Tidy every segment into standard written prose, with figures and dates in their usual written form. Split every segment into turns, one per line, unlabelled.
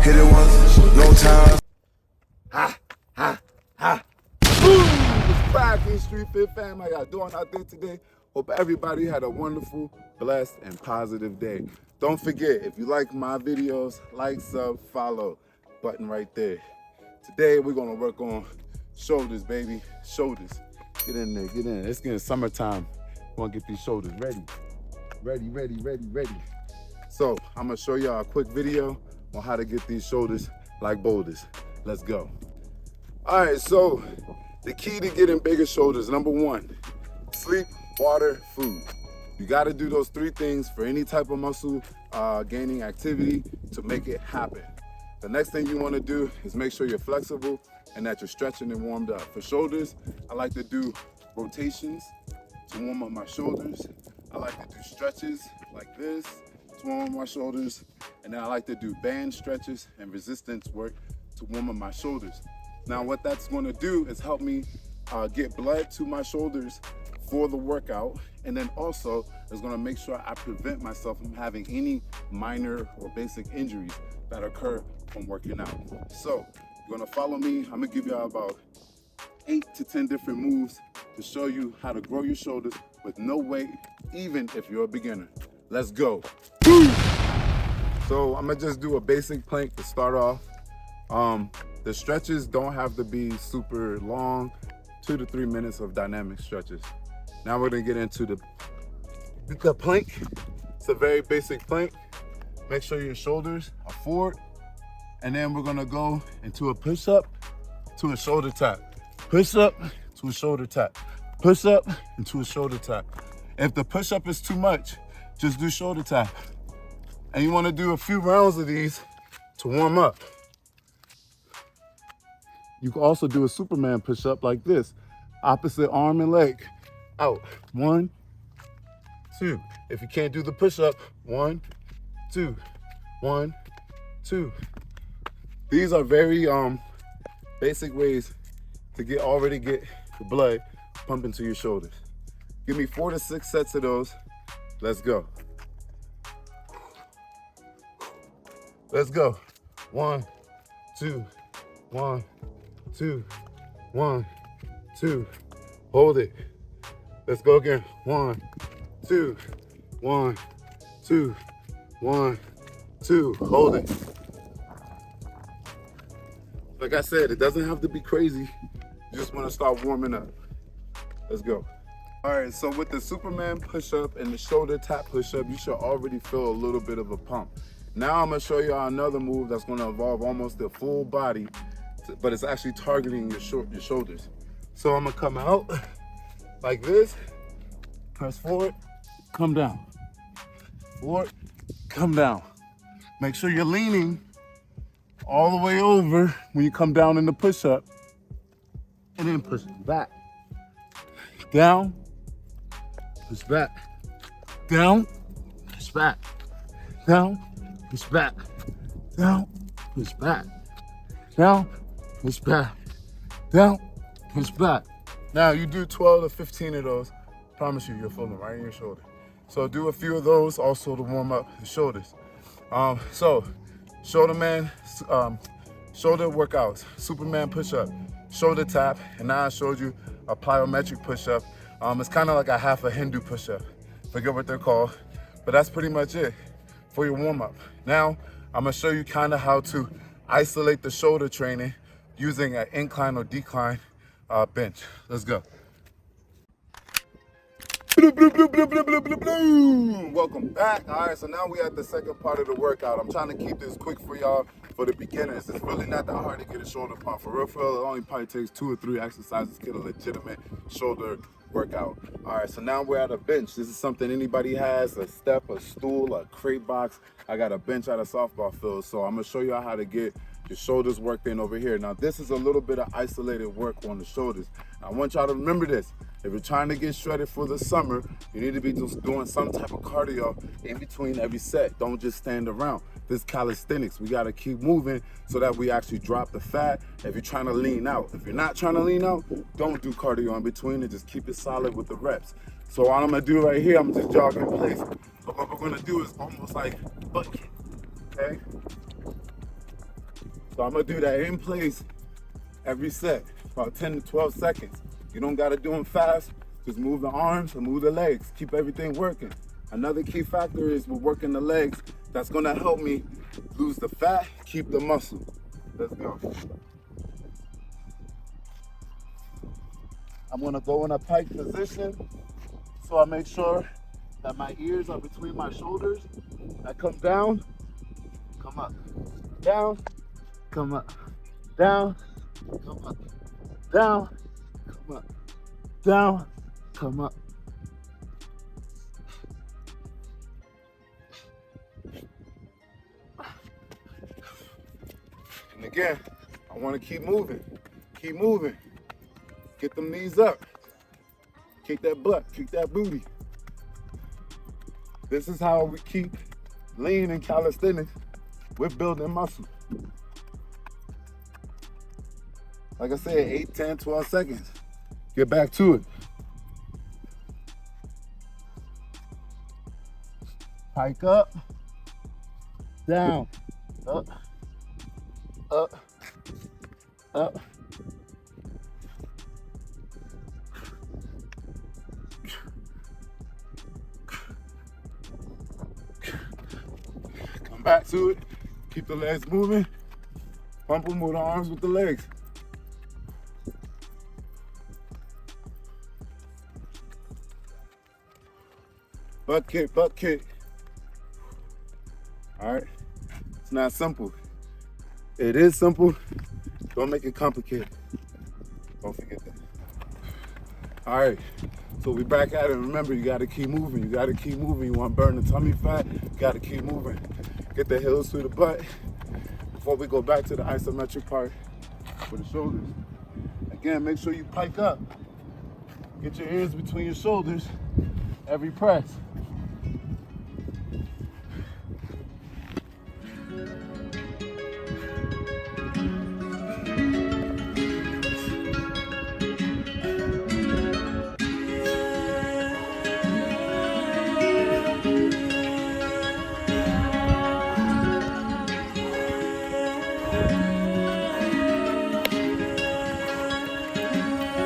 Hit it once, no time.
What's cracking, Street Fit fam? How y'all doing out there today? Hope everybody had a wonderful, blessed, and positive day. Don't forget, if you like my videos, like, sub, follow, button right there. Today, we're gonna work on shoulders, baby, shoulders. Get in there, get in. It's getting summertime. We're gonna get these shoulders ready. Ready. So, I'm gonna show y'all a quick video on how to get these shoulders like boulders. Let's go. All right, so the key to getting bigger shoulders, number one, sleep, water, food. You gotta do those three things for any type of muscle gaining activity to make it happen. The next thing you wanna do is make sure you're flexible and that you're stretching and warmed up. For shoulders, I like to do rotations to warm up my shoulders. I like to do stretches like this to warm up my shoulders. And then I like to do band stretches and resistance work to warm up my shoulders. Now what that's gonna do is help me get blood to my shoulders for the workout, and then also is gonna make sure I prevent myself from having any minor or basic injuries that occur from working out. So you're gonna follow me. I'm gonna give y'all about 8 to 10 different moves to show you how to grow your shoulders with no weight, even if you're a beginner. Let's go. So I'm gonna just do a basic plank to start off. The stretches don't have to be super long, 2 to 3 minutes of dynamic stretches. Now we're gonna get into the plank. It's a very basic plank. Make sure your shoulders are forward. And then we're gonna go into a push-up to a shoulder tap. Push up to a shoulder tap. Push up into a shoulder tap. If the push-up is too much, just do shoulder tap. And you wanna do a few rounds of these to warm up. You can also do a Superman push-up like this. Opposite arm and leg. Out. 1, 2. If you can't do the push-up, 1, 2, 1, 2. These are very basic ways to already get the blood pumping to your shoulders. Give me 4 to 6 sets of those. Let's go. Let's go. 1, 2, 1, 2, 1, 2. Hold it. Let's go again. 1, 2, 1, 2, 1, 2. Hold it. Like I said, it doesn't have to be crazy. You just want to start warming up. Let's go. All right, so with the Superman push-up and the shoulder tap push-up, you should already feel a little bit of a pump. Now I'm gonna show y'all another move that's gonna involve almost the full body, but it's actually targeting your shoulders. So I'm gonna come out like this, press forward, come down. Forward, come down. Make sure you're leaning all the way over when you come down in the push-up, and then push back. Down, push back. Down, push back. Down, push back. Down, push back. Down, push back. Down, push back. Now you do 12 to 15 of those. Promise you, you'll feel them right in your shoulder. So do a few of those also to warm up the shoulders. So shoulder workouts, Superman push-up, shoulder tap, and now I showed you a plyometric push-up. It's kind of like a half a Hindu push-up. Forget what they're called, but that's pretty much it for your warm-up. Now I'm gonna show you kind of how to isolate the shoulder training using an incline or decline bench. Let's go. Welcome back. All right, so now we at the second part of the workout. I'm trying to keep this quick for y'all for the beginners. It's really not that hard to get a shoulder pump. For real, it only probably takes 2 or 3 exercises to get a legitimate shoulder workout. All right, so now we're at a bench. This is something anybody has, a step, a stool, a crate box. I got a bench at a softball field, so I'm gonna show y'all how to get your shoulders worked in over here. Now, this is a little bit of isolated work on the shoulders. I want y'all to remember this. If you're trying to get shredded for the summer, you need to be just doing some type of cardio in between every set. Don't just stand around. This calisthenics, we gotta keep moving so that we actually drop the fat if you're trying to lean out. If you're not trying to lean out, don't do cardio in between and just keep it solid with the reps. So what I'm gonna do right here, I'm just jogging in place. But what we're gonna do is almost like butt kick. okay? So I'm gonna do that in place every set, about 10 to 12 seconds. You don't gotta do them fast, just move the arms and move the legs. Keep everything working. Another key factor is we're working the legs. That's gonna help me lose the fat, keep the muscle. Let's go. I'm gonna go in a pike position so I make sure that my ears are between my shoulders. I come down, come up, down, come up, down, come up, down, come up, down, come up. And again, I want to keep moving, keep moving. Get them knees up, kick that butt, kick that booty. This is how we keep lean in calisthenics. We're building muscle. Like I said, 8, 10, 12 seconds. Get back to it. Pike up, down, up, up, up. Come back to it. Keep the legs moving. Pump them with the arms with the legs. Butt kick, butt kick. All right, it's not simple. It is simple, don't make it complicated. Don't forget that. All right, so we back at it. Remember, you gotta keep moving, you gotta keep moving. You wanna burn the tummy fat, you gotta keep moving. Get the heels through the butt before we go back to the isometric part for the shoulders. Again, make sure you pike up. Get your hands between your shoulders every press.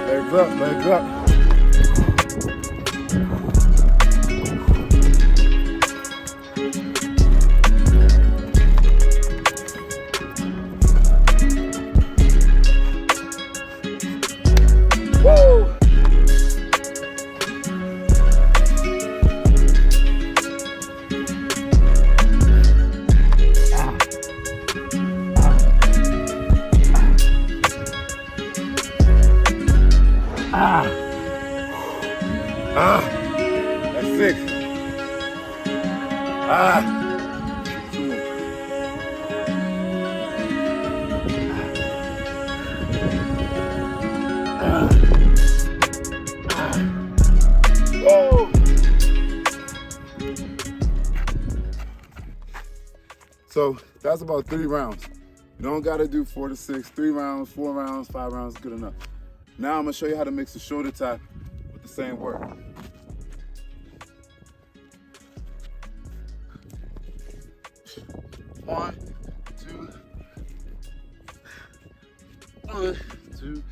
Legs up, legs up. Woo! That's 6. Whoa! So that's about 3 rounds. You don't gotta do 4 to 6, 3 rounds, 4 rounds, 5 rounds, good enough. Now I'm gonna show you how to mix the shoulder tap with the same work. One, two, 1, 2.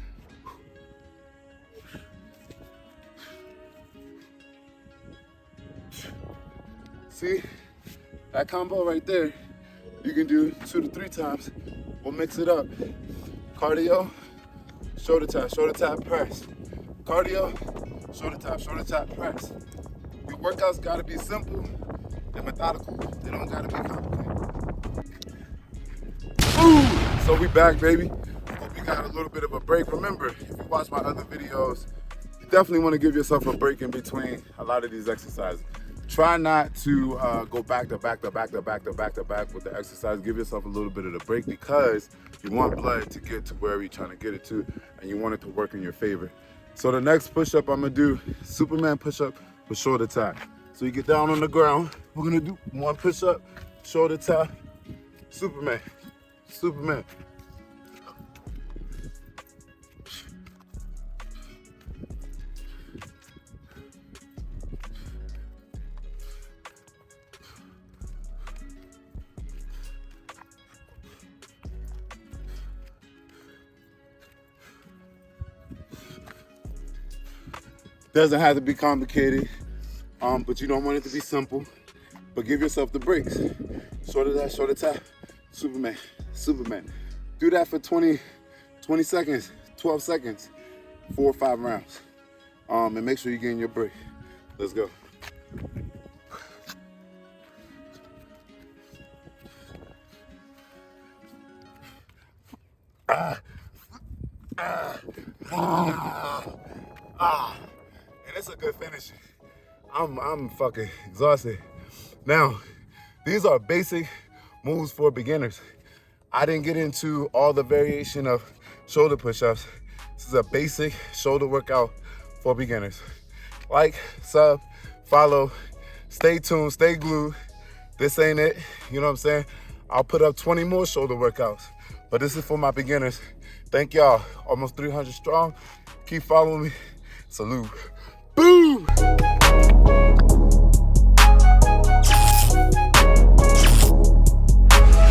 See, that combo right there, you can do 2 to 3 times. We'll mix it up. Cardio, shoulder tap, press. Cardio, shoulder tap, press. Your workouts gotta be simple and methodical. They don't gotta be complicated. Ooh! So we back, baby. Hope you got a little bit of a break. Remember, if you watch my other videos, you definitely wanna give yourself a break in between a lot of these exercises. Try not to go back to back with the exercise. Give yourself a little bit of the break because you want blood to get to where you're trying to get it to, and you want it to work in your favor. So the next push-up I'm gonna do, Superman push-up with shoulder tap. So you get down on the ground. We're gonna do 1 push-up, shoulder tap, Superman, Superman. Doesn't have to be complicated, but you don't want it to be simple. But give yourself the breaks. Shoulder that, shoulder tap, Superman, Superman. Do that for 20 seconds, 12 seconds, 4 or 5 rounds. And make sure you're getting your break. Let's go. And it's a good finish. I'm fucking exhausted. Now, these are basic moves for beginners. I didn't get into all the variation of shoulder push-ups. This is a basic shoulder workout for beginners. Like, sub, follow, stay tuned, stay glued. This ain't it, you know what I'm saying? I'll put up 20 more shoulder workouts, but this is for my beginners. Thank y'all, almost 300 strong. Keep following me, salute. Boom!